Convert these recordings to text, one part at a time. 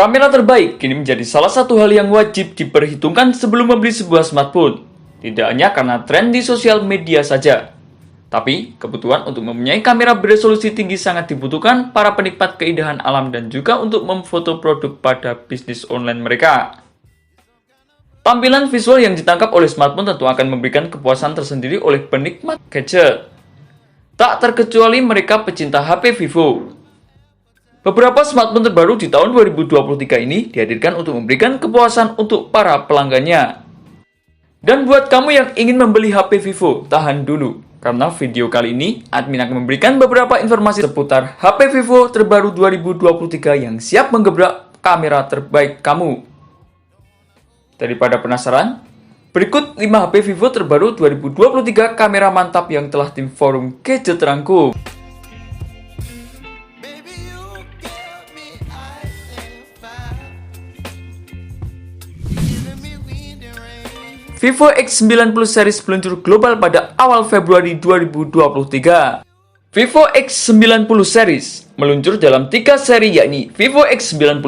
Kamera terbaik kini menjadi salah satu hal yang wajib diperhitungkan sebelum membeli sebuah smartphone. Tidak hanya karena tren di sosial media saja, tapi kebutuhan untuk mempunyai kamera beresolusi tinggi sangat dibutuhkan para penikmat keindahan alam dan juga untuk memfoto produk pada bisnis online mereka. Tampilan visual yang ditangkap oleh smartphone tentu akan memberikan kepuasan tersendiri oleh penikmat gadget. Tak terkecuali mereka pecinta HP Vivo. Beberapa smartphone terbaru di tahun 2023 ini dihadirkan untuk memberikan kepuasan untuk para pelanggannya. Dan buat kamu yang ingin membeli HP Vivo, tahan dulu. Karena video kali ini, admin akan memberikan beberapa informasi seputar HP Vivo terbaru 2023 yang siap menggebrak kamera terbaik kamu. Daripada penasaran, berikut 5 HP Vivo terbaru 2023 kamera mantap yang telah tim forum gadget rangkum. Vivo X90 series meluncur global pada awal Februari 2023. Vivo X90 series meluncur dalam 3 seri yakni Vivo X90,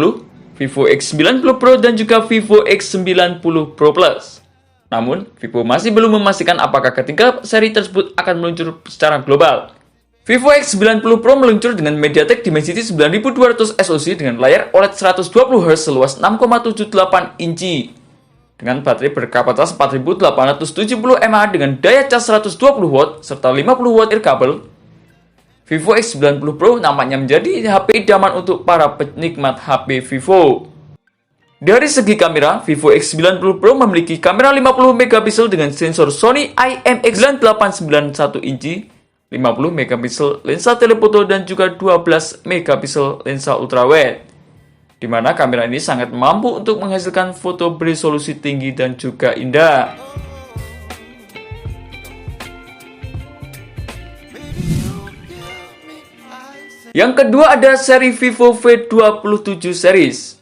Vivo X90 Pro dan juga Vivo X90 Pro Plus. Namun, Vivo masih belum memastikan apakah ketiga seri tersebut akan meluncur secara global. Vivo X90 Pro meluncur dengan MediaTek Dimensity 9200 SoC dengan layar OLED 120Hz seluas 6,78 inci. Dengan baterai berkapasitas 4870 mAh dengan daya cas 120W serta 50W air kabel, Vivo X90 Pro nampaknya menjadi HP idaman untuk para penikmat HP Vivo. Dari segi kamera, Vivo X90 Pro memiliki kamera 50 megapiksel dengan sensor Sony IMX9891 inci, 50 megapiksel lensa telefoto dan juga 12 megapiksel lensa ultrawide, di mana kamera ini sangat mampu untuk menghasilkan foto beresolusi tinggi dan juga indah. Yang kedua ada seri Vivo V27 series.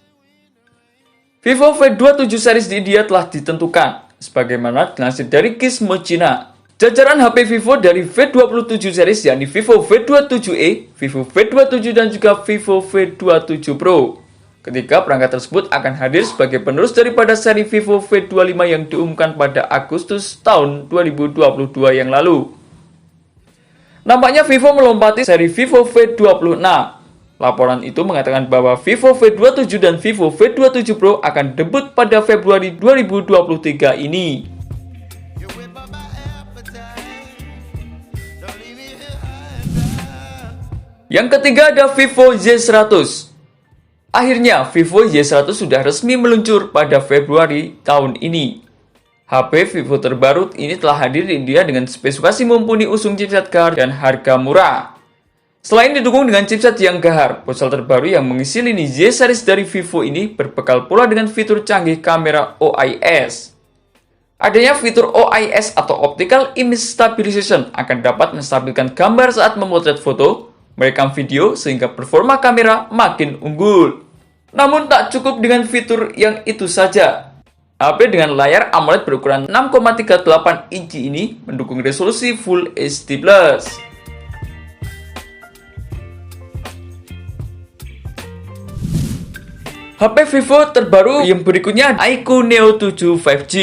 Vivo V27 series di India telah ditentukan, sebagaimana dilansir dari Gizmo China. Jajaran HP Vivo dari V27 series yakni Vivo V27e, Vivo V27 dan juga Vivo V27 Pro. Ketika perangkat tersebut akan hadir sebagai penerus daripada seri Vivo V25 yang diumumkan pada Agustus tahun 2022 yang lalu. Nampaknya Vivo melompati seri Vivo V26. Laporan itu mengatakan bahwa Vivo V27 dan Vivo V27 Pro akan debut pada Februari 2023 ini. Yang ketiga ada Vivo Y100. Akhirnya, Vivo Y100 sudah resmi meluncur pada Februari tahun ini. HP Vivo terbaru ini telah hadir di India dengan spesifikasi mumpuni usung chipset gahar dan harga murah. Selain didukung dengan chipset yang gahar, ponsel terbaru yang mengisi lini Y-series dari Vivo ini berbekal pula dengan fitur canggih kamera OIS. Adanya fitur OIS atau Optical Image Stabilization akan dapat menstabilkan gambar saat memotret foto, merekam video sehingga performa kamera makin unggul. Namun tak cukup dengan fitur yang itu saja. HP dengan layar AMOLED berukuran 6,38 inci ini mendukung resolusi Full HD+. HP Vivo terbaru yang berikutnya iQOO Neo 7 5G.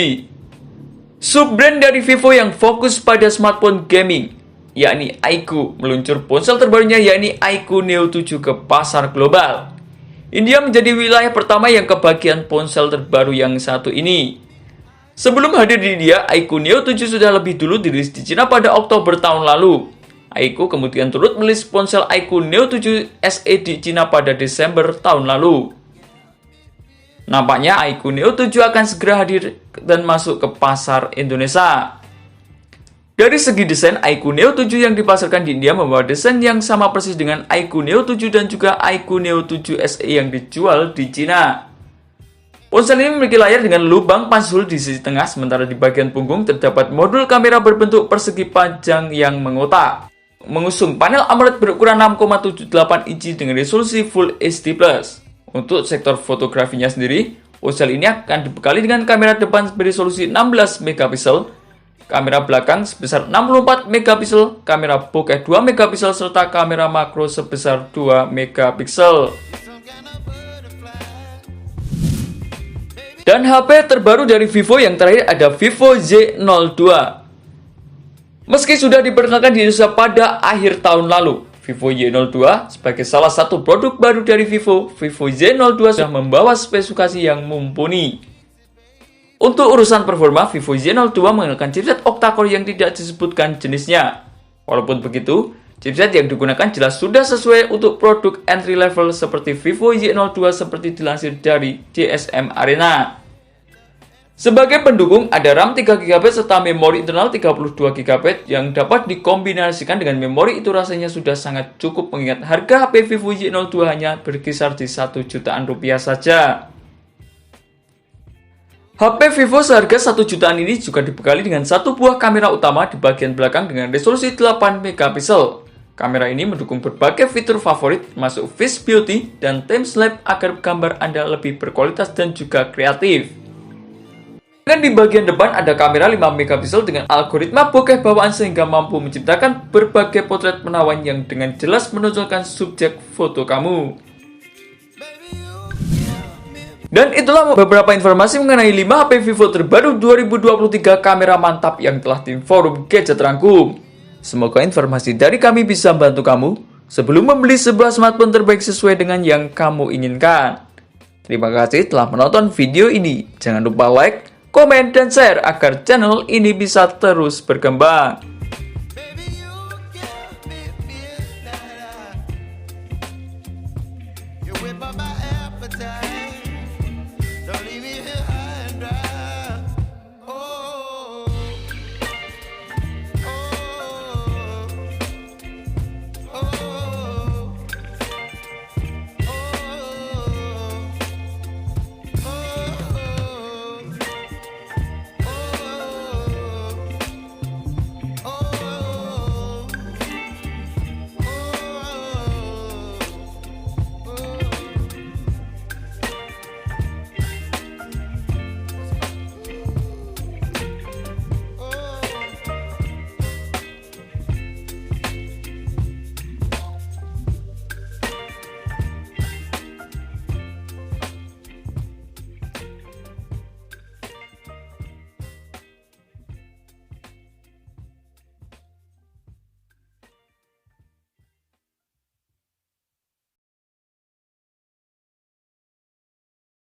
Sub-brand dari Vivo yang fokus pada smartphone gaming, yakni iQOO, meluncur ponsel terbarunya yakni iQOO Neo 7 ke pasar global. India menjadi wilayah pertama yang kebagian ponsel terbaru yang satu ini. Sebelum hadir di India, iQOO Neo 7 sudah lebih dulu dirilis di Cina pada Oktober tahun lalu. iQOO kemudian turut merilis ponsel iQOO Neo 7 SE di Cina pada Desember tahun lalu. Nampaknya iQOO Neo 7 akan segera hadir dan masuk ke pasar Indonesia. Dari segi desain, iQOO Neo 7 yang dipasarkan di India membawa desain yang sama persis dengan iQOO Neo 7 dan juga iQOO Neo 7 SE yang dijual di Cina. Ponsel ini memiliki layar dengan lubang pansul di sisi tengah, sementara di bagian punggung terdapat modul kamera berbentuk persegi panjang yang mengotak. Mengusung panel AMOLED berukuran 6,78 inci dengan resolusi Full HD+. Untuk sektor fotografinya sendiri, ponsel ini akan dibekali dengan kamera depan beresolusi 16 megapiksel, kamera belakang sebesar 64 megapiksel, kamera bokeh 2 megapiksel, serta kamera makro sebesar 2 megapiksel. Dan HP terbaru dari Vivo yang terakhir ada Vivo Z02. Meski sudah diperkenalkan di Indonesia pada akhir tahun lalu, Vivo Y02 sebagai salah satu produk baru dari Vivo, Vivo Z02 sudah membawa spesifikasi yang mumpuni. Untuk urusan performa, Vivo Z02 menggunakan chipset octa-core yang tidak disebutkan jenisnya. Walaupun begitu, chipset yang digunakan jelas sudah sesuai untuk produk entry level seperti Vivo Y02 seperti dilansir dari GSM Arena. Sebagai pendukung, ada RAM 3GB serta memori internal 32GB yang dapat dikombinasikan dengan memori. Itu rasanya sudah sangat cukup mengingat harga HP Vivo Y02 hanya berkisar di 1 jutaan rupiah saja. HP Vivo seharga 1 jutaan ini juga dibekali dengan satu buah kamera utama di bagian belakang dengan resolusi 8MP. Kamera ini mendukung berbagai fitur favorit termasuk Face Beauty dan Time Lapse agar gambar Anda lebih berkualitas dan juga kreatif. Dan di bagian depan ada kamera 5MP dengan algoritma bokeh bawaan sehingga mampu menciptakan berbagai potret menawan yang dengan jelas menonjolkan subjek foto kamu. Dan itulah beberapa informasi mengenai 5 HP Vivo terbaru 2023 kamera mantap yang telah tim forum gadget rangkum. Semoga informasi dari kami bisa membantu kamu sebelum membeli sebuah smartphone terbaik sesuai dengan yang kamu inginkan. Terima kasih telah menonton video ini. Jangan lupa like, komen, dan share agar channel ini bisa terus berkembang. You whip up my appetite.